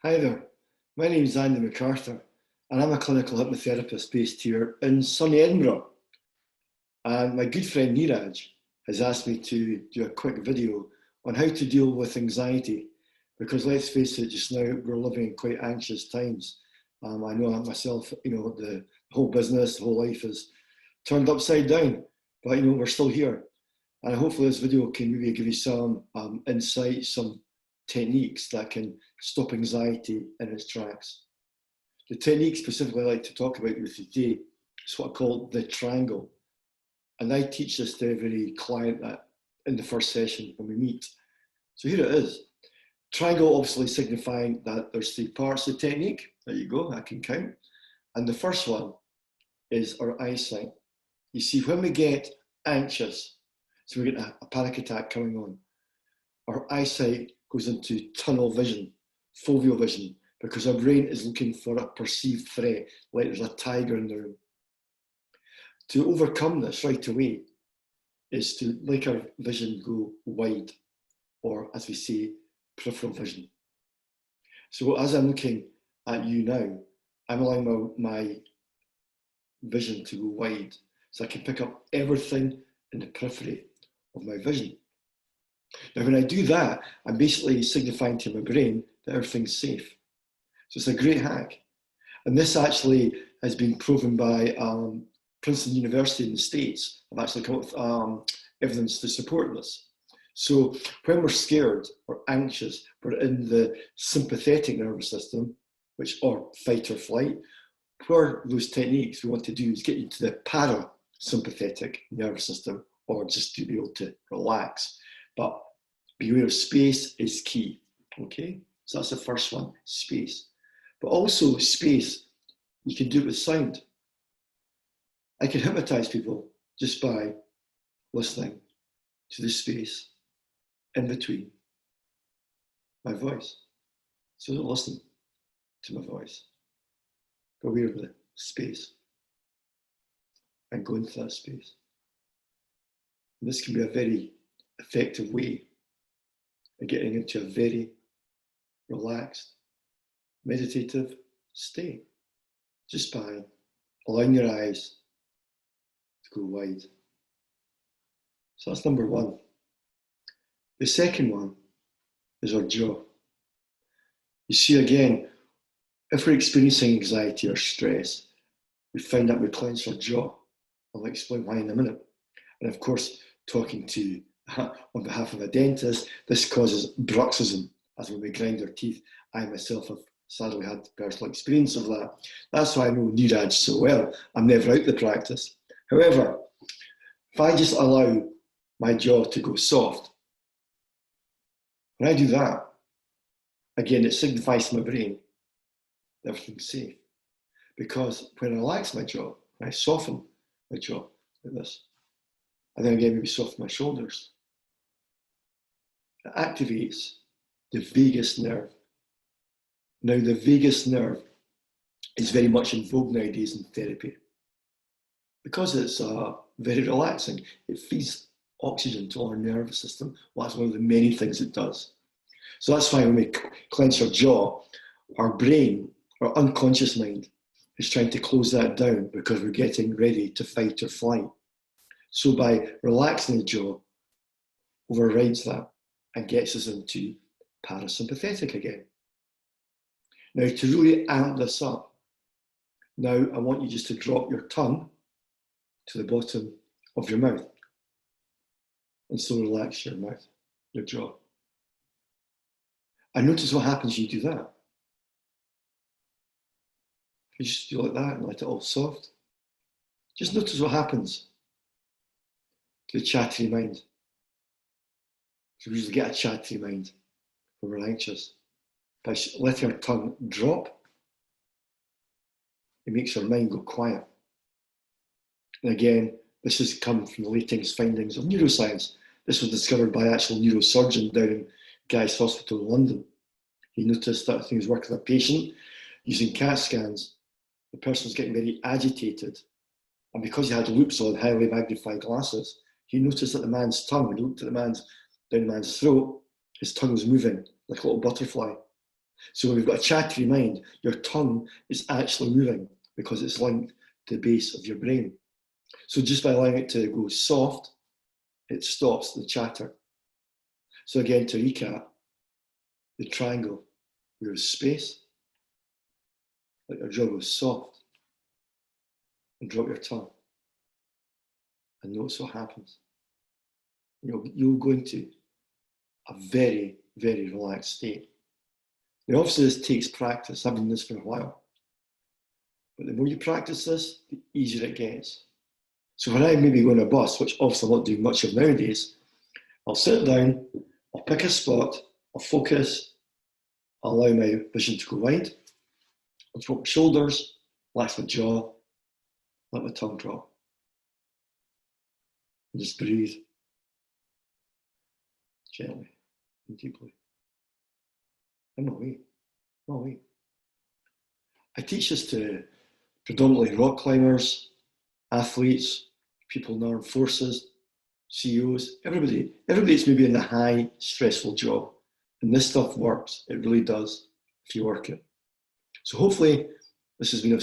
Hi there, my name is Andy MacArthur and I'm a clinical hypnotherapist based here in sunny Edinburgh. And my good friend Neeraj has asked me to do a quick video on how to deal with anxiety because let's face it, just now we're living in quite anxious times. I know myself, the whole business, the whole life is turned upside down, but we're still here. And hopefully this video can maybe give you some insight, some techniques that can stop anxiety in its tracks. The technique specifically I'd like to talk about with you today is what I call the triangle. And I teach this to every client that in the first session when we meet. So here it is. Triangle obviously signifying that there's 3 parts of the technique. There you go, I can count. And the first one is our eyesight. You see, when we get anxious, so we get a panic attack coming on, our eyesight goes into tunnel vision, foveal vision, because our brain is looking for a perceived threat, like there's a tiger in the room. To overcome this right away is to make our vision go wide, or as we say, peripheral vision. So as I'm looking at you now, I'm allowing my vision to go wide, so I can pick up everything in the periphery of my vision. Now, when I do that, I'm basically signifying to my brain that everything's safe. So it's a great hack. And this actually has been proven by Princeton University in the States. I've actually come up with evidence to support this. So when we're scared or anxious, we're in the sympathetic nervous system, or fight or flight. Where those techniques we want to do is get into the parasympathetic nervous system, or just to be able to relax. But be aware of space is key, okay? So that's the first one, space. But also space, you can do it with sound. I can hypnotize people just by listening to the space in between my voice. So don't listen to my voice. Be aware of the space and go into that space. And this can be a very effective way of getting into a very relaxed, meditative state, just by allowing your eyes to go wide. So that's number one. The second one is our jaw. You see, again, if we're experiencing anxiety or stress, we find that we clench our jaw. I'll explain why in a minute. And of course, talking to on behalf of a dentist, this causes bruxism, as when we grind our teeth. I myself have sadly had personal experience of that. That's why I know Neeraj so well. I'm never out the practice. However, if I just allow my jaw to go soft, when I do that, again, it signifies to my brain that everything's safe. Because when I relax my jaw, when I soften my jaw like this, and then again maybe soften my shoulders, it activates the vagus nerve. Now, the vagus nerve is very much in vogue nowadays in therapy because it's very relaxing. It feeds oxygen to our nervous system. Well, that's one of the many things it does. So that's why when we clench our jaw, our brain, our unconscious mind, is trying to close that down because we're getting ready to fight or flight. So by relaxing the jaw, overrides that and gets us into parasympathetic again. Now, to really amp this up, now I want you just to drop your tongue to the bottom of your mouth and so relax your mouth, your jaw. And notice what happens when you do that. You just do like that and let it all soft. Just notice what happens to the chattery mind. So we usually get a chattery mind when we're anxious. By letting our tongue drop, it makes our mind go quiet. And again, this has come from the latest findings of NeuroScience. This was discovered by an actual neurosurgeon down in Guy's Hospital in London. He noticed that he was working with a patient using CAT scans. The person was getting very agitated. And because he had loops on, highly magnified glasses, he noticed that the man's tongue, when he looked at down the man's throat, his tongue was moving like a little butterfly. So when we've got a chattery mind, your tongue is actually moving because it's linked to the base of your brain. So just by allowing it to go soft, it stops the chatter. So again, to recap, the triangle, there's space, let your jaw go soft, and drop your tongue. And notice what happens. You'll go into a very, very relaxed state. Now, obviously, this takes practice. I've been doing this for a while. But the more you practice this, the easier it gets. So when I maybe go on a bus, which obviously I'm not doing much of nowadays, I'll sit down, I'll pick a spot, I'll focus, I'll allow my vision to go wide, I'll drop my shoulders, relax my jaw, let my tongue drop. And just breathe gently and deeply. I'm away. I'm away. I teach this to predominantly rock climbers, athletes, people in the armed forces, CEOs, everybody that's maybe in a high stressful job. And this stuff works. It really does if you work it. So hopefully this has been of